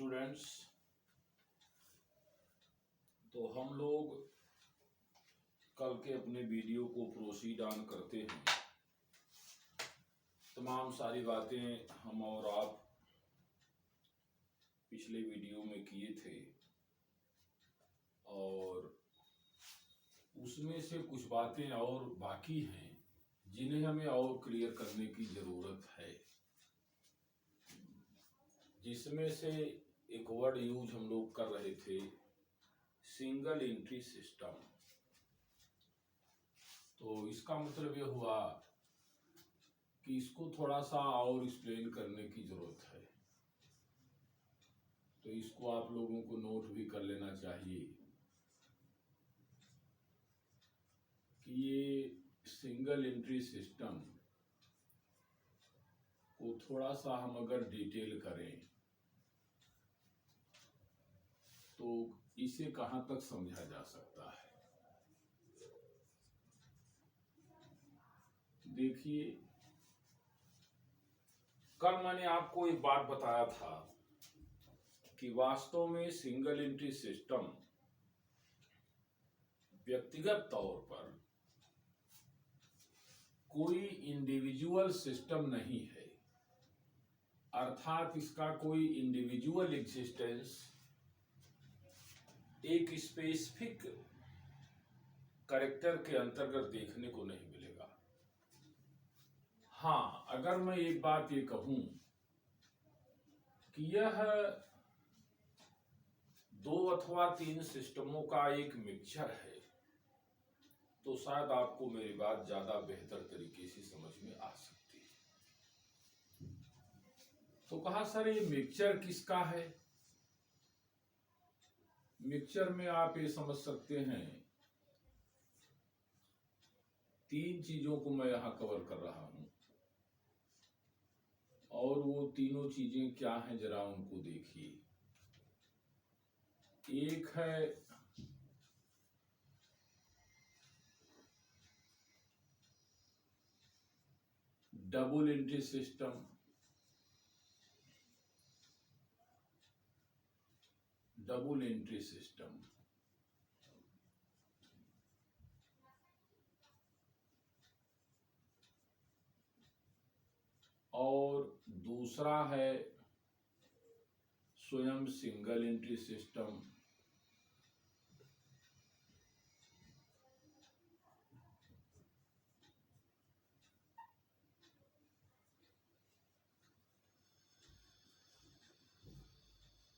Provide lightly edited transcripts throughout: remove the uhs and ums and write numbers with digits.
Students, तो हम लोग कल के अपने वीडियो को प्रोसीड ऑन करते हैं। तमाम सारी बातें हम और आप पिछले वीडियो में किए थे और उसमें से कुछ बातें और बाकी हैं जिन्हें हमें और क्लियर करने की ज़रूरत है। जिसमें से एक वर्ड यूज हम लोग कर रहे थे, सिंगल एंट्री सिस्टम। तो इसका मतलब ये हुआ कि इसको थोड़ा सा और एक्सप्लेन करने की ज़रूरत है। तो इसको आप लोगों को नोट भी कर लेना चाहिए कि ये सिंगल एंट्री सिस्टम को थोड़ा सा हम अगर डिटेल करें तो इसे कहाँ तक समझा जा सकता है। देखिए, कल मैंने आपको एक बात बताया था कि वास्तव में सिंगल एंट्री सिस्टम व्यक्तिगत तौर पर कोई इंडिविजुअल सिस्टम नहीं है, अर्थात इसका कोई इंडिविजुअल एग्जिस्टेंस एक स्पेसिफिक कैरेक्टर के अंतर्गत देखने को नहीं मिलेगा। हाँ, अगर मैं एक बात ये कहूं कि यह 2 अथवा 3 सिस्टमों का एक मिक्सचर है तो शायद आपको मेरी बात ज्यादा बेहतर तरीके से समझ में आ सकती है। तो कहा सर ये मिक्सचर किसका है? मिक्सचर में आप ये समझ सकते हैं 3 चीजों को मैं यहां कवर कर रहा हूं और वो तीनों चीजें क्या हैं जरा उनको देखिए। एक है double entry system, double entry system. और दूसरा है स्वयं सिंगल एंट्री सिस्टम।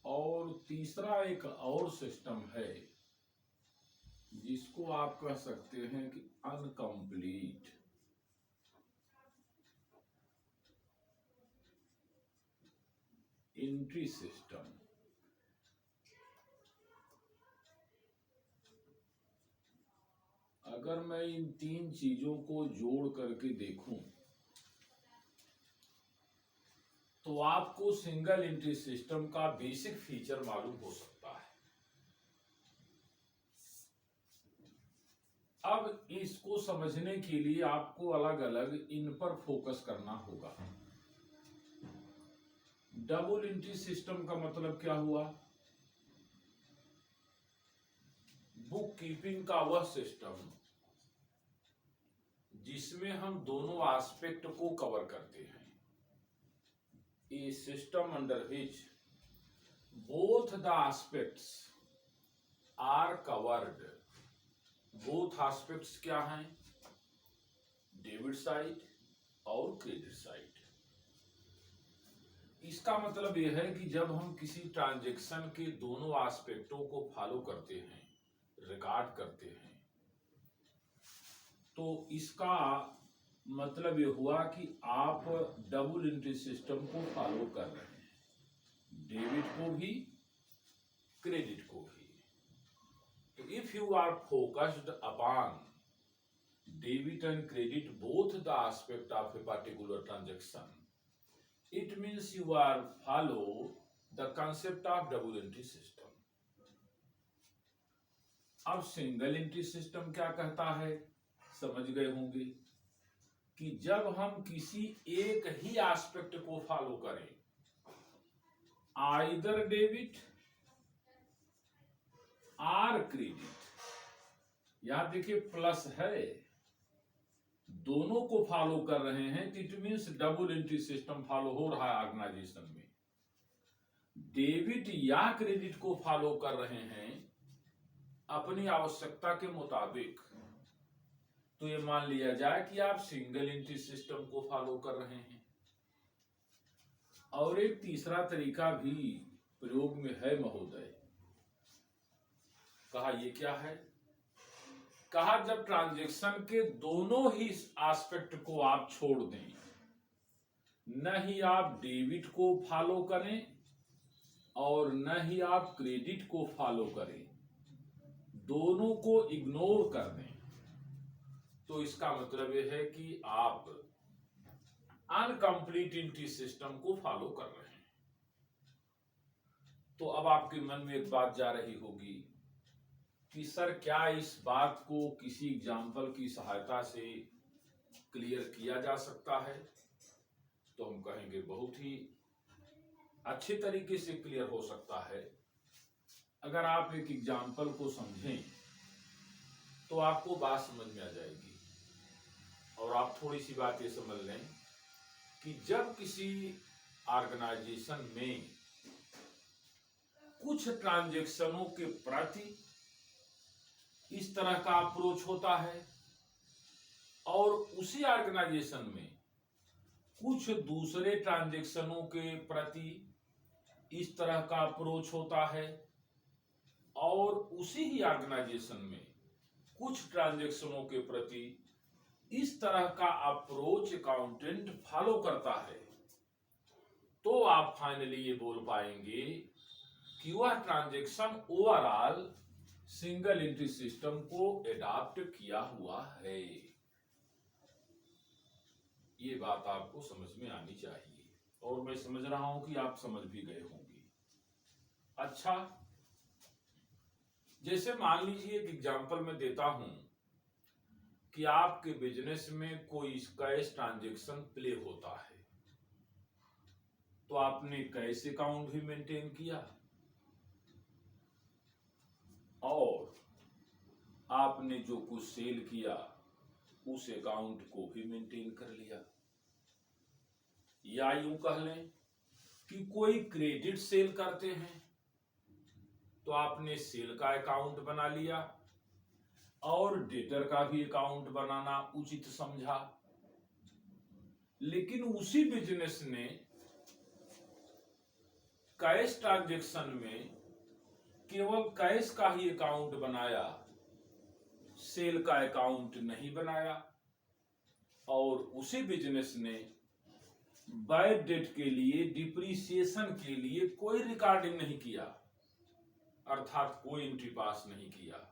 और तीसरा एक और सिस्टम है जिसको आप कह सकते हैं कि अनकंप्लीट एंट्री सिस्टम। अगर मैं इन 3 चीजों को जोड़ करके देखूं तो आपको सिंगल एंट्री सिस्टम का बेसिक फीचर मालूम हो सकता है। अब इसको समझने के लिए आपको अलग अलग इन पर फोकस करना होगा। डबल एंट्री सिस्टम का मतलब क्या हुआ? बुक कीपिंग का वह सिस्टम जिसमें हम दोनों एस्पेक्ट को कवर करते हैं। A system under which both the aspects are covered. Both aspects क्या हैं? डेबिट साइड और क्रेडिट साइड। इसका मतलब यह है कि जब हम किसी ट्रांजैक्शन के दोनों एस्पेक्टों को फॉलो करते हैं, रिकॉर्ड करते हैं, तो इसका मतलब यह हुआ कि आप डबल एंट्री सिस्टम को फॉलो कर रहे हैं, डेबिट को भी क्रेडिट को भी। तो if you are focused upon debit and credit both the aspect of a particular transaction, it means you are follow the concept of double entry system. अब सिंगल एंट्री सिस्टम क्या कहता है समझ गए होंगे कि जब हम किसी एक ही एस्पेक्ट को फॉलो करें, आइदर डेबिट आर क्रेडिट। यहां देखिए प्लस है, दोनों को फॉलो कर रहे हैं, it means double entry system follow हो रहा है ऑर्गेनाइजेशन में। डेबिट या क्रेडिट को फॉलो कर रहे हैं अपनी आवश्यकता के मुताबिक, तो ये मान लिया जाए कि आप सिंगल एंट्री सिस्टम को फॉलो कर रहे हैं। और एक तीसरा तरीका भी प्रयोग में है महोदय। कहा ये क्या है? कहा जब ट्रांजैक्शन के दोनों ही एस्पेक्ट को आप छोड़ दें, न ही आप डेबिट को फॉलो करें और न ही आप क्रेडिट को फॉलो करें, दोनों को इग्नोर कर दें, तो इसका मतलब यह है कि आप अनकंप्लीट एंट्री सिस्टम को फॉलो कर रहे हैं। तो अब आपके मन में एक बात जा रही होगी कि सर क्या इस बात को किसी एग्जाम्पल की सहायता से क्लियर किया जा सकता है? तो हम कहेंगे बहुत ही अच्छे तरीके से क्लियर हो सकता है। अगर आप एक एग्जाम्पल को समझें तो आपको बात समझ में आ जाएगी। और आप थोड़ी सी बात ये समझ लें कि जब किसी ऑर्गेनाइजेशन में कुछ ट्रांजैक्शनों के प्रति इस तरह का अप्रोच होता है और उसी ऑर्गेनाइजेशन में कुछ दूसरे ट्रांजैक्शनों के प्रति इस तरह का अप्रोच होता है और उसी ही ऑर्गेनाइजेशन में कुछ ट्रांजैक्शनों के प्रति इस तरह का अप्रोच अकाउंटेंट फॉलो करता है, तो आप फाइनली ये बोल पाएंगे कि वह transaction overall single entry system को एडॉप्ट किया हुआ है। ये बात आपको समझ में आनी चाहिए और मैं समझ रहा हूं कि आप समझ भी गए होंगे। अच्छा, जैसे मान लीजिए एक एग्जांपल मैं देता हूं कि आपके बिजनेस में कोई कैश ट्रांजैक्शन प्ले होता है, तो आपने कैश अकाउंट भी मेंटेन किया और आपने जो कुछ सेल किया उस अकाउंट को भी मेंटेन कर लिया। या यूं कह लें कि कोई क्रेडिट सेल करते हैं तो आपने सेल का अकाउंट बना लिया और डेटर का भी अकाउंट बनाना उचित समझा। लेकिन उसी बिजनेस ने कैश ट्रांजैक्शन में केवल कैश का ही अकाउंट बनाया, सेल का अकाउंट नहीं बनाया। और उसी बिजनेस ने बैड डेट के लिए, डिप्रीसिएशन के लिए कोई रिकॉर्डिंग नहीं किया, अर्थात कोई एंट्री पास नहीं किया।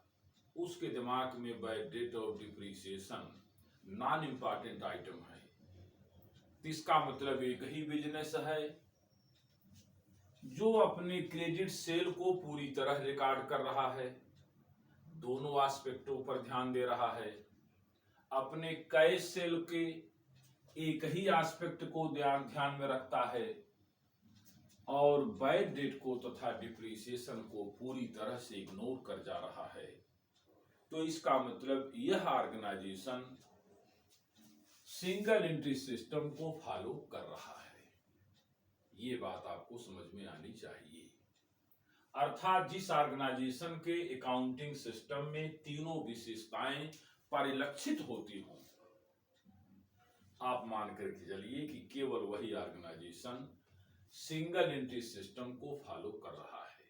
उसके दिमाग में बैड डेट और डिप्रीसिएशन नॉन इंपॉर्टेंट आइटम है। इसका मतलब एक ही बिजनेस है जो अपने क्रेडिट सेल को पूरी तरह रिकॉर्ड कर रहा है, दोनों एस्पेक्टों पर ध्यान दे रहा है, अपने कैश सेल के एक ही एस्पेक्ट को ध्यान में रखता है और बैड डेट को तथा डिप्रीसिएशन को पूरी तरह से इग्नोर कर जा रहा है। तो इसका मतलब यह ऑर्गेनाइजेशन सिंगल एंट्री सिस्टम को फॉलो कर रहा है। ये बात आपको समझ में आनी चाहिए। अर्थात जिस ऑर्गेनाइजेशन के अकाउंटिंग सिस्टम में तीनों विशेषताएं परिलक्षित होती हों, आप मान करके चलिए कि केवल वही ऑर्गेनाइजेशन सिंगल एंट्री सिस्टम को फॉलो कर रहा है।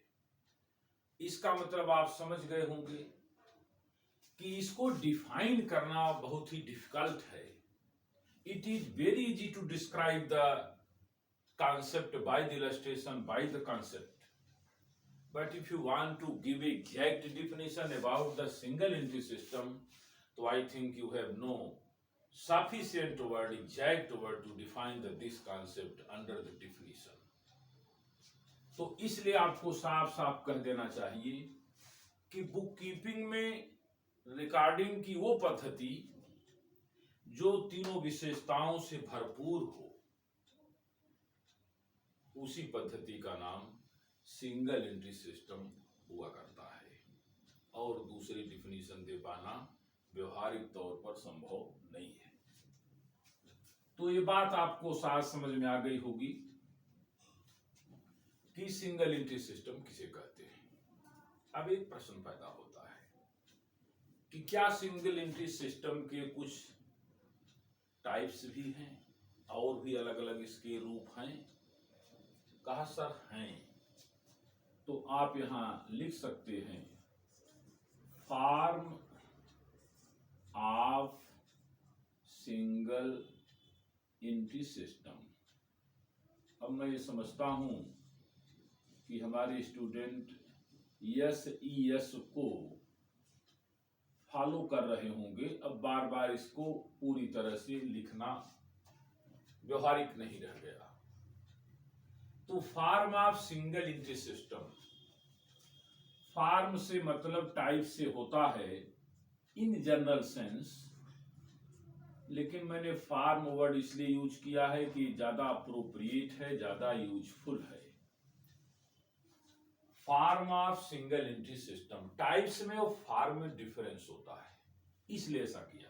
इसका मतलब आप समझ गए होंगे कि इसको डिफाइन करना बहुत ही डिफिकल्ट है। It is very easy to describe the concept by the illustration, by the concept, but if you want to give a exact definition about the single entry system, so I think you have no sufficient word, exact word to define this concept under the definition. तो इसलिए आपको साफ साफ कह देना चाहिए कि book keeping में रिकॉर्डिंग की वो पद्धति जो तीनों विशेषताओं से भरपूर हो, उसी पद्धति का नाम सिंगल एंट्री सिस्टम हुआ करता है, और दूसरी डिफिनीशन दे पाना व्यवहारिक तौर पर संभव नहीं है। तो ये बात आपको साफ समझ में आ गई होगी कि सिंगल एंट्री सिस्टम किसे कहते हैं। अब एक प्रश्न पैदा होता है कि क्या सिंगल एंट्री सिस्टम के कुछ टाइप्स भी हैं और भी अलग अलग इसके रूप हैं? कहा सर हैं। तो आप यहां लिख सकते हैं form of single entry system. अब मैं ये समझता हूं कि हमारे स्टूडेंट एस को फॉलो कर रहे होंगे। अब बार बार इसको पूरी तरह से लिखना व्यवहारिक नहीं रह गया। तो form of single entry system, form से मतलब टाइप से होता है इन जनरल सेंस, लेकिन मैंने फॉर्म वर्ड इसलिए यूज किया है कि ज्यादा अप्रोप्रिएट है, ज्यादा यूजफुल है। Form of single entry system, types में और फॉर्म में डिफरेंस होता है, इसलिए ऐसा किया।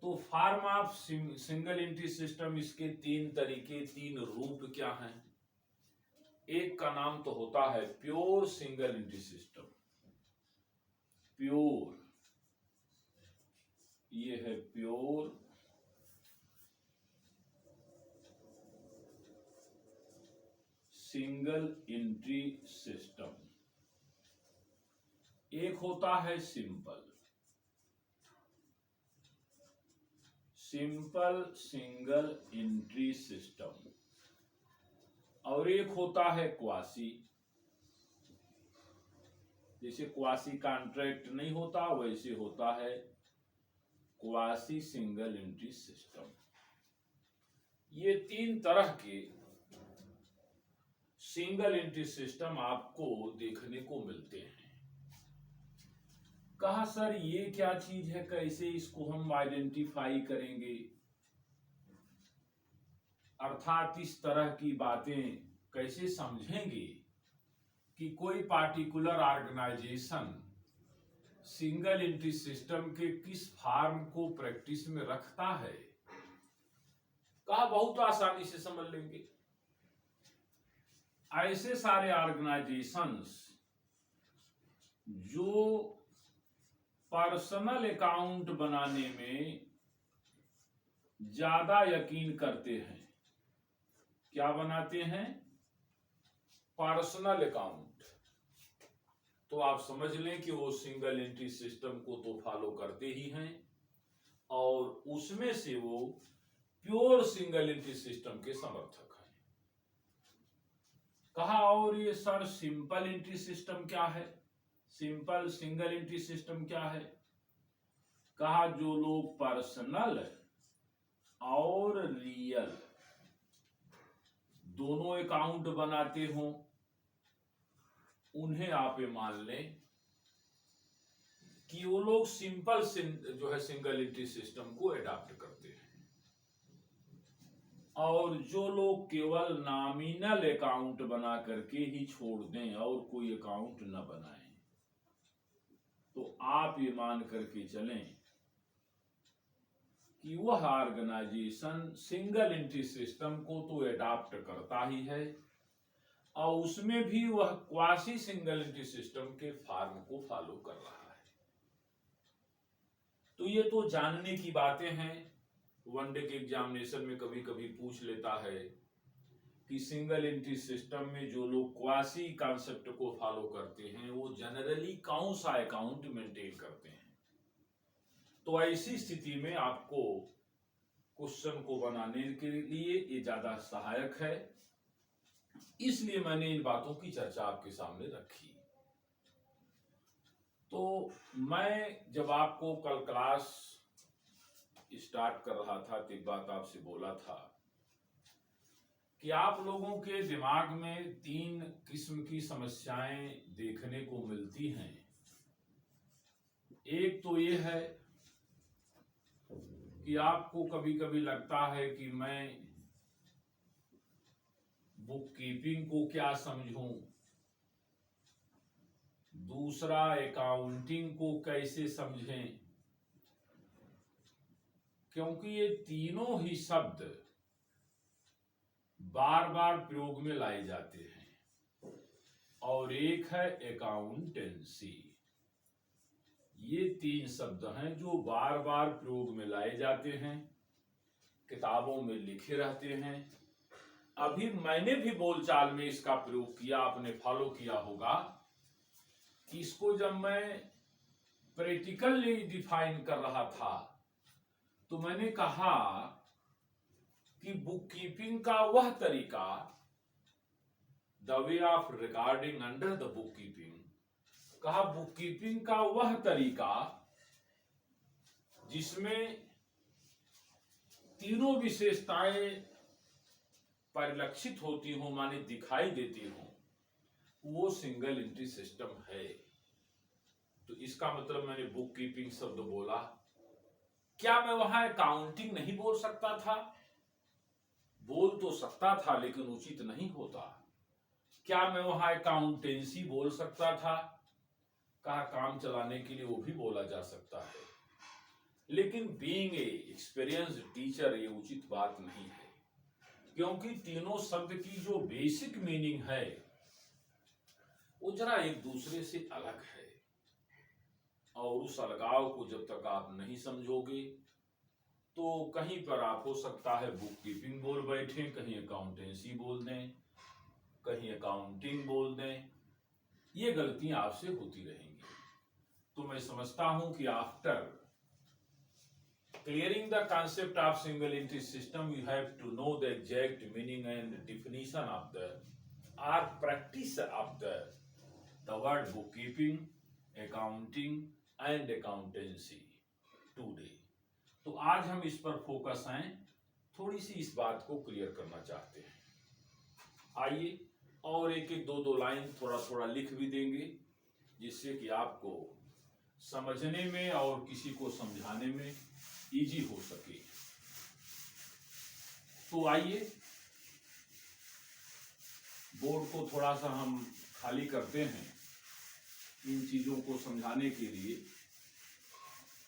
तो form of single entry system, इसके तीन तरीके, तीन रूप क्या हैं? एक का नाम तो होता है pure single entry system. Pure, ये है प्योर सिंगल एंट्री सिस्टम। एक होता है सिंपल सिंगल एंट्री सिस्टम, और एक होता है क्वासी। जैसे क्वासी कॉन्ट्रैक्ट नहीं होता, वैसे होता है क्वासी सिंगल एंट्री सिस्टम। ये तीन तरह के सिंगल एंट्री सिस्टम आपको देखने को मिलते हैं। कहा सर ये क्या चीज है, कैसे इसको हम आइडेंटिफाई करेंगे? अर्थात इस तरह की बातें कैसे समझेंगे कि कोई particular organisation single entry system के किस फॉर्म को प्रैक्टिस में रखता है? कहा बहुत आसानी से समझ लेंगे। ऐसे सारे ऑर्गेनाइजेशंस जो पर्सनल अकाउंट बनाने में ज्यादा यकीन करते हैं, क्या बनाते हैं? Personal account. तो आप समझ लें कि वो सिंगल एंट्री सिस्टम को तो फॉलो करते ही हैं, और उसमें से वो प्योर सिंगल एंट्री सिस्टम के समर्थक हैं। कहा और ये सर सिंपल एंट्री सिस्टम क्या है? सिंपल सिंगल एंट्री सिस्टम क्या है? कहा जो लोग पर्सनल और रियल दोनों अकाउंट बनाते हों, उन्हें आप ये मान लें कि वो लोग सिंपल जो है सिंगल एंट्री सिस्टम को अडॉप्ट करते हैं, और जो लोग केवल नॉमिनल अकाउंट बना करके ही छोड़ दें और कोई अकाउंट न बनाएं, तो आप ये मान करके चलें कि वह ऑर्गेनाइजेशन सिंगल एंट्री सिस्टम को तो अडॉप्ट करता ही है, और उसमें भी वह क्वासी सिंगल एंट्री सिस्टम के फॉर्म को फॉलो कर रहा है। तो ये तो जानने की बातें हैं। वनडे के एग्जामिनेशन में कभी कभी पूछ लेता है कि सिंगल एंट्री सिस्टम में जो लोग क्वासी कॉन्सेप्ट को फॉलो करते हैं वो जनरली कौन सा अकाउंट मेंटेन करते हैं। तो ऐसी स्थिति में आपको क्वेश्चन को बनाने के लिए ये ज्यादा सहायक है, इसलिए मैंने इन बातों की चर्चा आपके सामने रखी। तो मैं जब आपको कल क्लास स्टार्ट कर रहा था तो एक बात आपसे बोला था कि आप लोगों के दिमाग में तीन किस्म की समस्याएं देखने को मिलती हैं। एक तो ये है कि आपको कभी कभी लगता है कि मैं बुक कीपिंग को क्या समझूं, दूसरा अकाउंटिंग को कैसे समझें, क्योंकि ये तीनों ही शब्द बार बार प्रयोग में लाए जाते हैं। और एक है अकाउंटेंसी। ये तीन शब्द हैं जो बार बार प्रयोग में लाए जाते हैं, किताबों में लिखे रहते हैं। अभी मैंने भी बोलचाल में इसका प्रयोग किया, आपने फॉलो किया होगा कि इसको जब मैं प्रैक्टिकली डिफाइन कर रहा था तो मैंने कहा कि बुक कीपिंग का वह तरीका, the way of recording under the book keeping, कहा बुक कीपिंग का वह तरीका जिसमें तीनों विशेषताएं परिलक्षित होती हो, माने दिखाई देती हो, वो सिंगल एंट्री सिस्टम है। तो इसका मतलब मैंने बुक कीपिंग शब्द बोला। क्या मैं वहां अकाउंटिंग नहीं बोल सकता था? बोल तो सकता था, लेकिन उचित नहीं होता। क्या मैं वहां अकाउंटेंसी बोल सकता था? कहा काम चलाने के लिए वो भी बोला जा सकता है, लेकिन बीइंग ए एक्सपीरियंस्ड टीचर ये उचित बात नहीं है, क्योंकि तीनों शब्द की जो बेसिक मीनिंग है वो जरा एक दूसरे से अलग है। और उस अलगाव को जब तक आप नहीं समझोगे तो कहीं पर आप हो सकता है बुक कीपिंग बोल बैठे, कहीं अकाउंटेंसी बोल दें, कहीं अकाउंटिंग बोल दें। ये गलतियां आपसे होती रहेंगी। तो मैं समझता हूं कि after clearing the concept of single entry system, you have to know the exact meaning and definition of the or practice of the word bookkeeping, accounting and accountancy today. तो आज हम इस पर फोकस हैं, थोड़ी सी इस बात को क्लियर करना चाहते हैं। आइए और एक एक दो दो लाइन थोड़ा थोड़ा लिख भी देंगे, जिससे कि आपको समझने में और किसी को समझाने में इजी हो सके। तो आइए बोर्ड को थोड़ा सा हम खाली करते हैं इन चीजों को समझाने के लिए,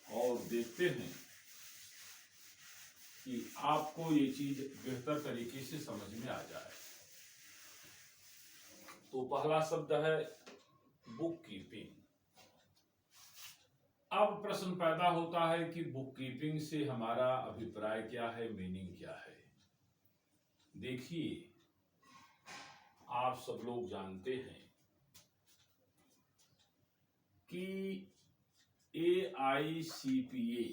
और देखते हैं कि आपको ये चीज बेहतर तरीके से समझ में आ जाए। तो पहला शब्द है बुक कीपिंग। अब प्रश्न पैदा होता है कि बुक कीपिंग से हमारा अभिप्राय क्या है, मीनिंग क्या है। देखिए, आप सब लोग जानते हैं कि AICPA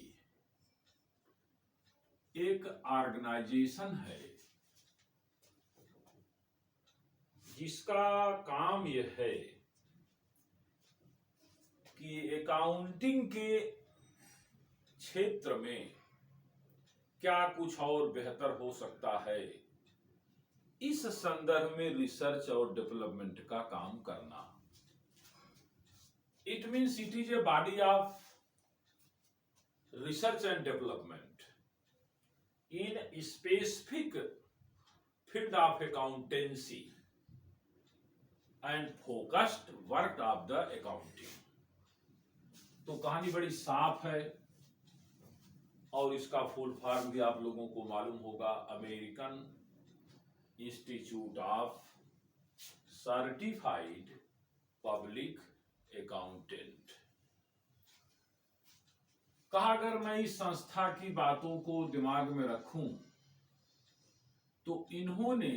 एक ऑर्गेनाइजेशन है जिसका काम यह है कि अकाउंटिंग के क्षेत्र में क्या कुछ और बेहतर हो सकता है, इस संदर्भ में रिसर्च और डेवलपमेंट का काम करना। It means it is a body of research and development in specific field of accountancy and focused work of the accounting। तो कहानी बड़ी साफ है और इसका फुल फॉर्म भी आप लोगों को मालूम होगा, American institute of certified public accountant. कहा अगर मैं इस संस्था की बातों को दिमाग में रखूं तो इन्होंने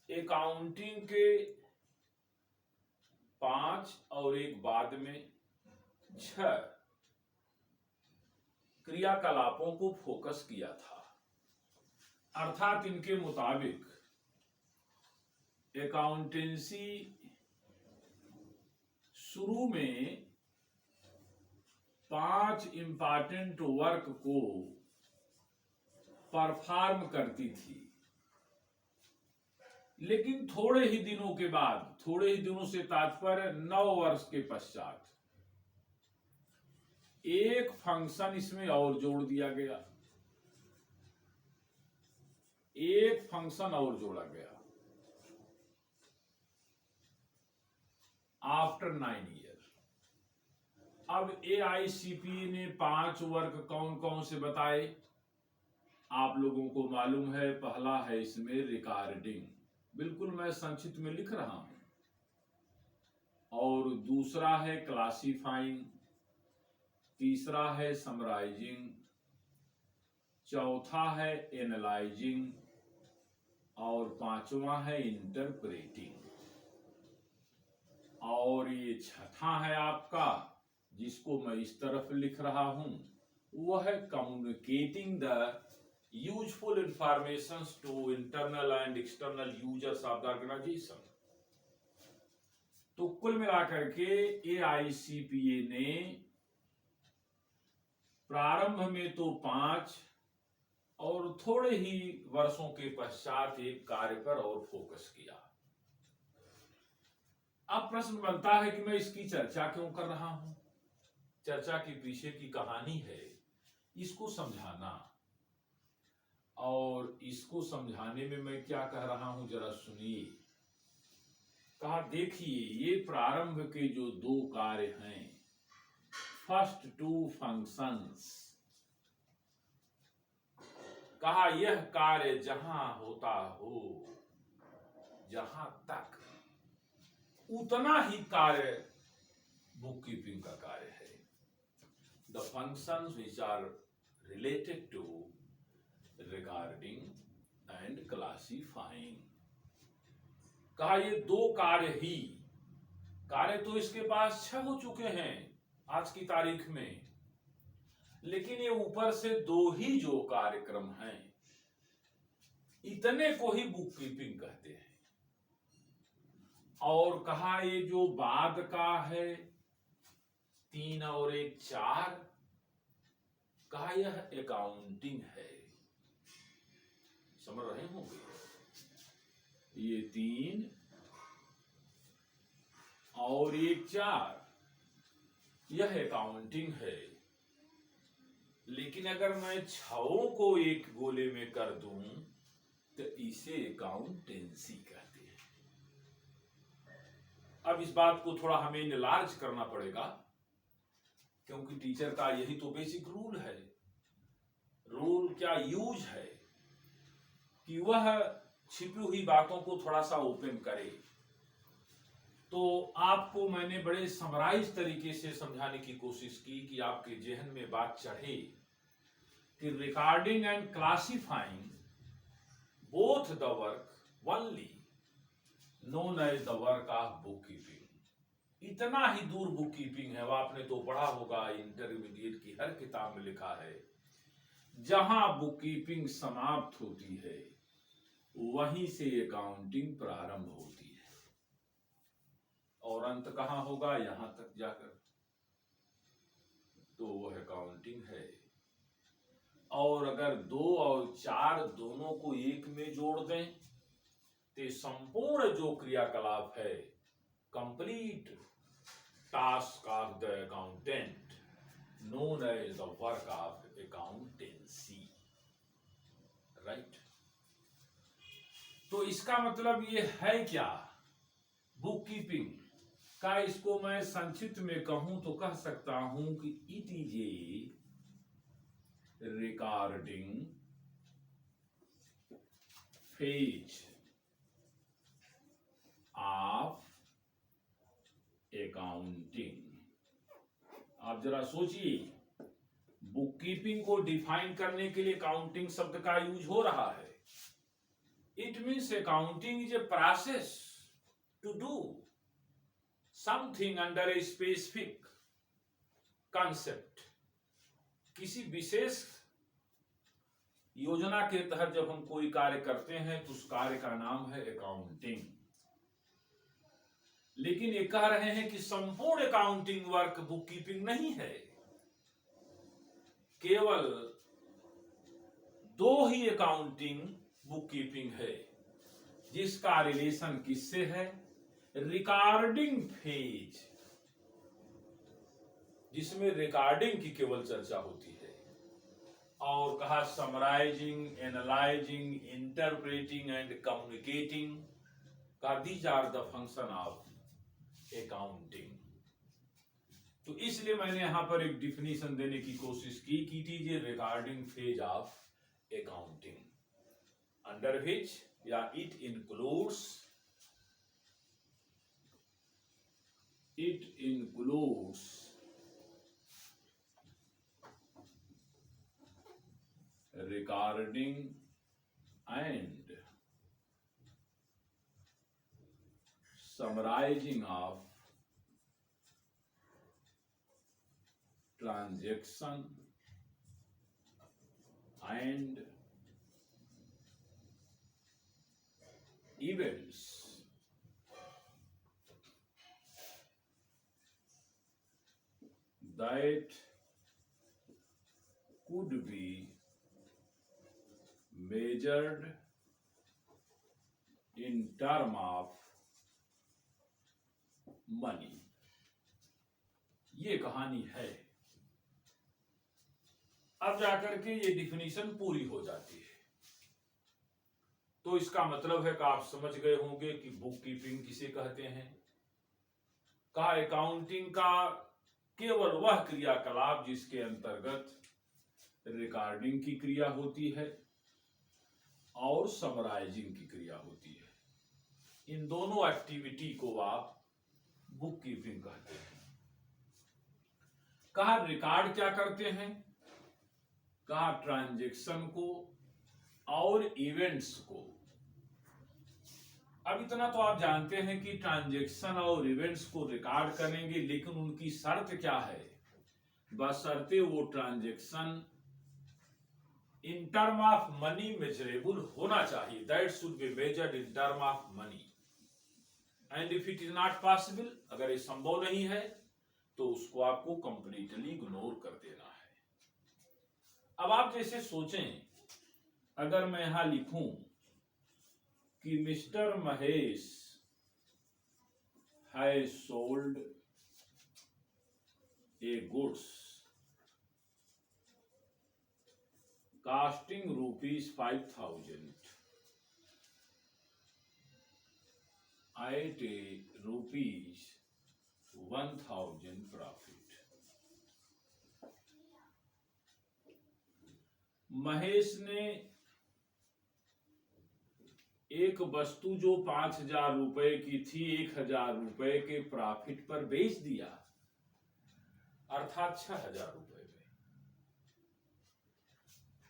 अकाउंटिंग के 5 और एक बाद में 6 क्रियाकलापों को फोकस किया था। अर्थात इनके मुताबिक अकाउंटेंसी शुरू में 5 इंपॉर्टेंट वर्क को परफॉर्म करती थी, लेकिन थोड़े ही दिनों के बाद, थोड़े ही दिनों से तात्पर्य 9 वर्ष के पश्चात, एक फंक्शन इसमें और जोड़ दिया गया। एक फंक्शन और जोड़ा गया आफ्टर 9 ईयर। अब AICPE ने 5 वर्ग कौन कौन से बताए आप लोगों को मालूम है। पहला है इसमें रिकॉर्डिंग, बिल्कुल मैं संक्षिप्त में लिख रहा हूं। और दूसरा है क्लासिफाइंग, तीसरा है समराइजिंग, चौथा है एनालाइजिंग और पांचवा है इंटरप्रेटिंग। और ये छठा है आपका, जिसको मैं इस तरफ लिख रहा हूं, वह है communicating the useful information to internal and external users of the organisation. तो कुल मिलाकर के AICPE ने प्रारंभ में तो 5 और थोड़े ही वर्षों के पश्चात एक कार्य पर और फोकस किया। अब प्रश्न बनता है कि मैं इसकी चर्चा क्यों कर रहा हूं। चर्चा के पीछे की कहानी है इसको समझाना, और इसको समझाने में मैं क्या कह रहा हूं जरा सुनिए। कहा देखिए ये प्रारंभ के जो 2 कार्य हैं, फर्स्ट 2 फंक्शंस, कहा यह कार्य जहां होता हो, जहां तक उतना ही कार्य बुक कीपिंग का कार्य है। The functions which are related to regarding and classifying. कहा ये 2 कार्य ही, कार्य तो इसके पास 6 हो चुके हैं आज की तारीख में, लेकिन ये ऊपर से 2 ही जो कार्यक्रम हैं, इतने को ही बुक कीपिंग कहते हैं। और कहा ये जो बाद का है 3 और 1 4, कहा यह अकाउंटिंग है। समझ रहे होंगे, ये 3 और 1 4 यह अकाउंटिंग है। लेकिन अगर मैं 6 को एक गोले में कर दूं तो इसे अकाउंटेंसी कहते हैं। अब इस बात को थोड़ा हमें एनालाइज करना पड़ेगा, क्योंकि टीचर का यही तो बेसिक रूल है। रूल क्या यूज है कि वह छिपी हुई बातों को थोड़ा सा ओपन करे। तो आपको मैंने बड़े समराइज तरीके से समझाने की कोशिश की कि आपके जहन में बात चढ़े कि recording and classifying both the work only known as the work of book keeping. इतना ही दूर बुक कीपिंग है, वो आपने तो पढ़ा होगा, इंटरमीडिएट की हर किताब में लिखा है, जहां बुक कीपिंग समाप्त होती है वहीं से अकाउंटिंग प्रारंभ होती है, और अंत कहां होगा, यहां तक जाकर, तो वह अकाउंटिंग है। और अगर 2 और 4 दोनों को एक में जोड़ दें तो संपूर्ण जो क्रियाकलाप है, complete task of the accountant known as the work of accountancy, right. तो इसका मतलब ये है क्या, बुक कीपिंग का इसको मैं संक्षिप्त में कहूं तो कह सकता हूं कि it is A recording phase of accounting. आप जरा सोचिए, बुक कीपिंग को डिफाइन करने के लिए अकाउंटिंग शब्द का यूज हो रहा है। It means accounting is a process to do something under a specific concept. किसी विशेष योजना के तहत जब हम कोई कार्य करते हैं तो उस कार्य का नाम है अकाउंटिंग। लेकिन ये कह रहे हैं कि संपूर्ण अकाउंटिंग वर्क बुक कीपिंग नहीं है, केवल 2 ही अकाउंटिंग बुक कीपिंग है, जिसका रिलेशन किससे है, रिकॉर्डिंग फेज, जिसमें रिकॉर्डिंग की केवल चर्चा होती है, और कहा summarising, analysing, interpreting and communicating का these are the function of accounting. तो इसलिए मैंने यहां पर एक डिफिनीशन देने की कोशिश की कि it is a regarding phase of accounting under which या it includes recording and summarizing of transaction and events that could be measured in term of money। ये कहानी है। अब जाकर के ये डिफिनीशन पूरी हो जाती है। तो इसका मतलब है कि आप समझ गए होंगे कि बुक कीपिंग किसे कहते हैं। कहा अकाउंटिंग का केवल वह क्रियाकलाप जिसके अंतर्गत रिकॉर्डिंग की क्रिया होती है और समराइजिंग की क्रिया होती है। इन दोनों एक्टिविटी को आप बुक कीपिंग कहते हैं। कहा रिकॉर्ड क्या करते हैं, कहा ट्रांजैक्शन को और इवेंट्स को। अब इतना तो आप जानते हैं कि ट्रांजैक्शन और इवेंट्स को रिकॉर्ड करेंगे, लेकिन उनकी शर्त क्या है, बशर्ते वो transaction in term of money measurable होना चाहिए। That should be measured in term of money and if it is not possible, अगर ये संभव नहीं है तो उसको आपको कंप्लीटली इग्नोर कर देना है। अब आप जैसे सोचें, अगर मैं यहां लिखूं कि mister Mahesh has sold A goods costing ₹5,000 at a ₹1,000 profit। Mahesh ने एक वस्तु जो 5,000 रुपए की थी 1,000 रुपए के प्रॉफिट पर बेच दिया, अर्थात 6,000 रुपए।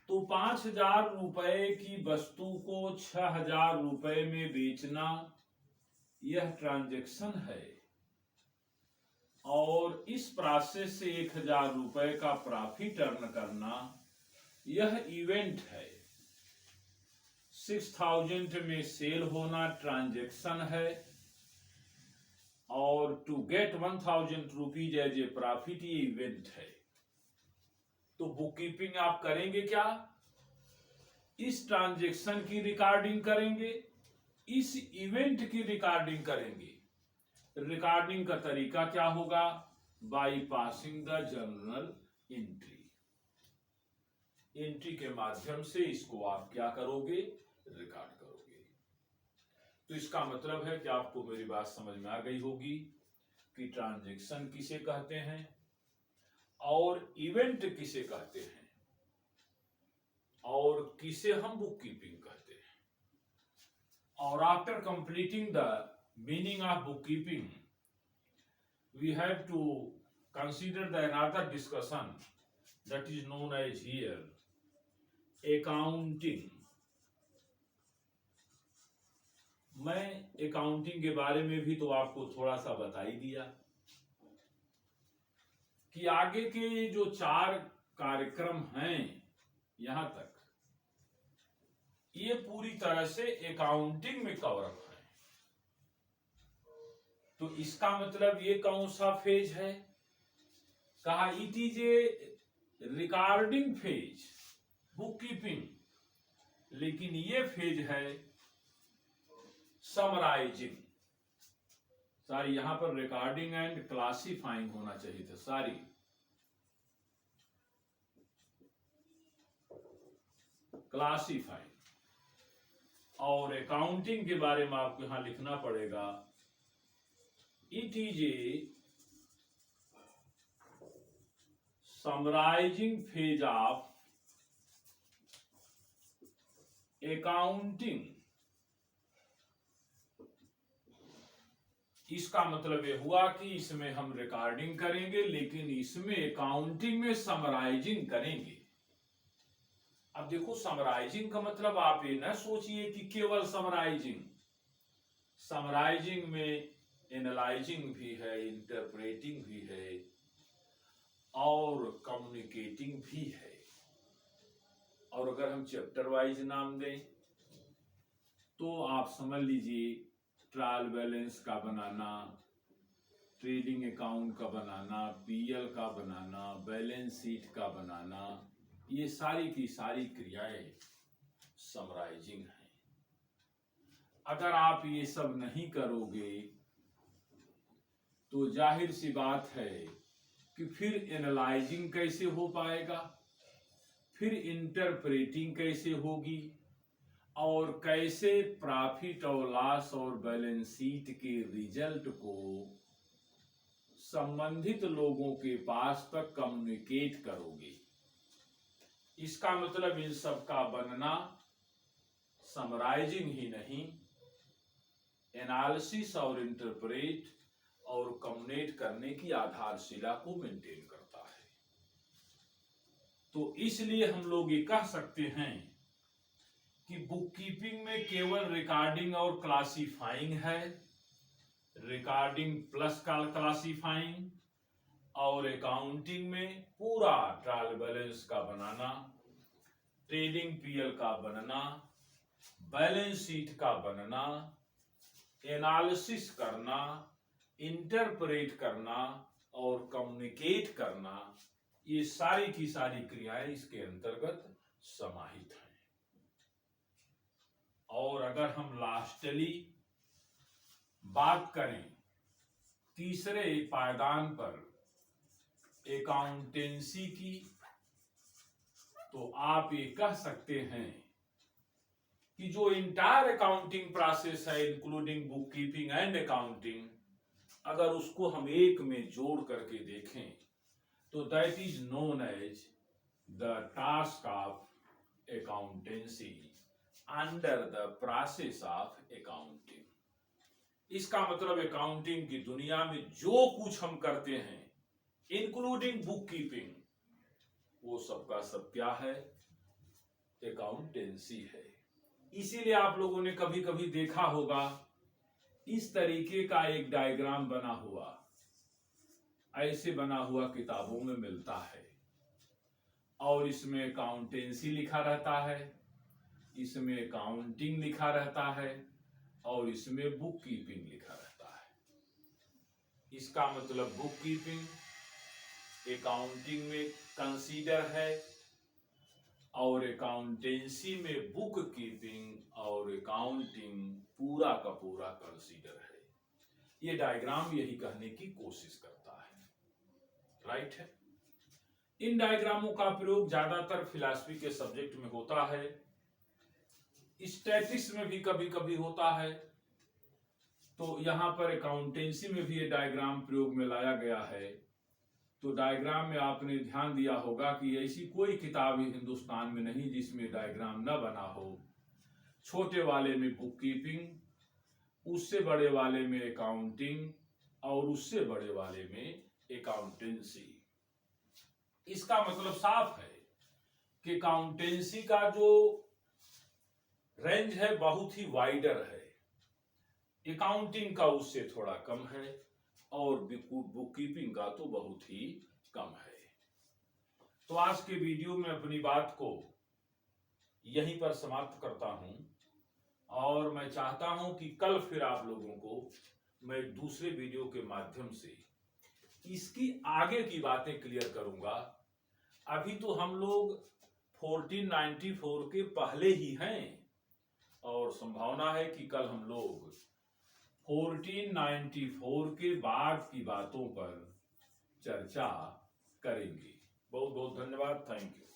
तो 5,000 रुपए की वस्तु को 6,000 रुपए में बेचना यह ट्रांजैक्शन है और इस प्रोसेस से 1,000 रुपए का प्रॉफिट अर्न करना यह इवेंट है। 6,000 में सेल होना ट्रांजैक्शन है और to get 1,000 rupees as a profit ये इवेंट है। तो बुक कीपिंग आप करेंगे क्या, इस ट्रांजैक्शन की रिकॉर्डिंग करेंगे, इस इवेंट की रिकॉर्डिंग करेंगे। रिकॉर्डिंग का तरीका क्या होगा, by passing the journal entry. Entry के माध्यम से इसको आप क्या करोगे, रिकॉर्ड करोगे। तो इसका मतलब है कि आपको मेरी बात समझ में आ गई होगी कि ट्रांजैक्शन किसे कहते हैं और इवेंट किसे कहते हैं और किसे हम बुक कीपिंग कहते हैं। और after completing the meaning of book keeping we have to consider the another discussion that is known as here accounting. मैं अकाउंटिंग के बारे में भी तो आपको थोड़ा सा बता ही दिया कि आगे के जो 4 कार्यक्रम हैं यहां तक, ये पूरी तरह से अकाउंटिंग में कवर अप है। तो इसका मतलब ये कौन सा फेज है, कहा it is A recording phase, book keeping, लेकिन ये फेज है समराइजिंग। सारी यहां पर रिकॉर्डिंग एंड क्लासिफाइंग होना चाहिए था, सारी क्लासीफाइंग। और अकाउंटिंग के बारे में आपको यहां लिखना पड़ेगा, it is a summarising phase of accounting. इसका मतलब ये हुआ कि इसमें हम रिकॉर्डिंग करेंगे, लेकिन इसमें अकाउंटिंग में समराइजिंग करेंगे। अब देखो, समराइजिंग का मतलब आप ये ना सोचिए कि केवल समराइजिंग। समराइजिंग में एनालाइजिंग भी है, इंटरप्रेटिंग भी है और कम्युनिकेटिंग भी है। और अगर हम चैप्टर वाइज नाम दें तो आप समझ लीजिए, ट्रायल बैलेंस का बनाना, ट्रेडिंग अकाउंट का बनाना, पीएल का बनाना, बैलेंस शीट का बनाना, ये सारी की सारी क्रियाएं समराइजिंग हैं। अगर आप ये सब नहीं करोगे तो जाहिर सी बात है कि फिर एनालाइजिंग कैसे हो पाएगा, फिर इंटरप्रेटिंग कैसे होगी, और कैसे प्रॉफिट और लॉस और बैलेंस शीट के रिजल्ट को संबंधित लोगों के पास तक कम्युनिकेट करोगे। इसका मतलब इन सब का बनना समराइजिंग ही नहीं, एनालिसिस और इंटरप्रेट और कम्युनिकेट करने की आधारशिला को मेंटेन करता है। तो इसलिए हम लोग ये कह सकते हैं कि बुक कीपिंग में केवल रिकॉर्डिंग और क्लासीफाइंग है, रिकॉर्डिंग प्लस क्लासीफाइंग, और अकाउंटिंग में पूरा ट्रायल बैलेंस का बनाना, ट्रेडिंग पीएल का बनना, बैलेंस शीट का बनना, एनालिसिस करना, इंटरप्रेट करना और कम्युनिकेट करना, ये सारी की सारी क्रियाएं इसके अंतर्गत समाहित हैं। और अगर हम लास्टली बात करें तीसरे पायदान पर अकाउंटेंसी की, तो आप ये कह सकते हैं कि जो इंटायर अकाउंटिंग प्रोसेस है, including book keeping and accounting, अगर उसको हम एक में जोड़ करके देखें तो that is known as the task of accountancy under the process of accounting. इसका मतलब अकाउंटिंग की दुनिया में जो कुछ हम करते हैं इंक्लूडिंग बुक कीपिंग, वो सबका सब क्या है? अकाउंटेंसी है। इसीलिए आप लोगों ने कभी कभी देखा होगा इस तरीके का एक डायग्राम बना हुआ, ऐसे बना हुआ किताबों में मिलता है, और इसमें अकाउंटेंसी लिखा रहता है, इसमें अकाउंटिंग लिखा रहता है और इसमें बुक कीपिंग लिखा रहता है। इसका मतलब बुक कीपिंग अकाउंटिंग में कंसीडर है और अकाउंटेंसी में बुक कीपिंग और अकाउंटिंग पूरा का पूरा कंसीडर है। ये डायग्राम यही कहने की कोशिश करता है, राइट है। इन डायग्रामों का प्रयोग ज्यादातर फिलॉसफी के सब्जेक्ट में होता है, स्टैटिस्टिक्स में भी कभी कभी होता है, तो यहां पर अकाउंटेंसी में भी ये डायग्राम प्रयोग में लाया गया है। तो डायग्राम में आपने ध्यान दिया होगा कि ऐसी कोई किताब हिंदुस्तान में नहीं जिसमें डायग्राम न बना हो। छोटे वाले में बुक कीपिंग, उससे बड़े वाले में अकाउंटिंग और उससे बड़े वाले में अकाउंटेंसी। इसका मतलब साफ है कि अकाउंटेंसी का जो रेंज है बहुत ही वाइडर है, अकाउंटिंग का उससे थोड़ा कम है और बुक कीपिंग का तो बहुत ही कम है। तो आज के वीडियो में अपनी बात को यहीं पर समाप्त करता हूं, और मैं चाहता हूं कि कल फिर आप लोगों को मैं दूसरे वीडियो के माध्यम से इसकी आगे की बातें क्लियर करूंगा। अभी तो हम लोग 1494 के पहले ही हैं, और संभावना है कि कल हम लोग 1494 के बाद की बातों पर चर्चा करेंगे। बहुत बहुत धन्यवाद, थैंक यू।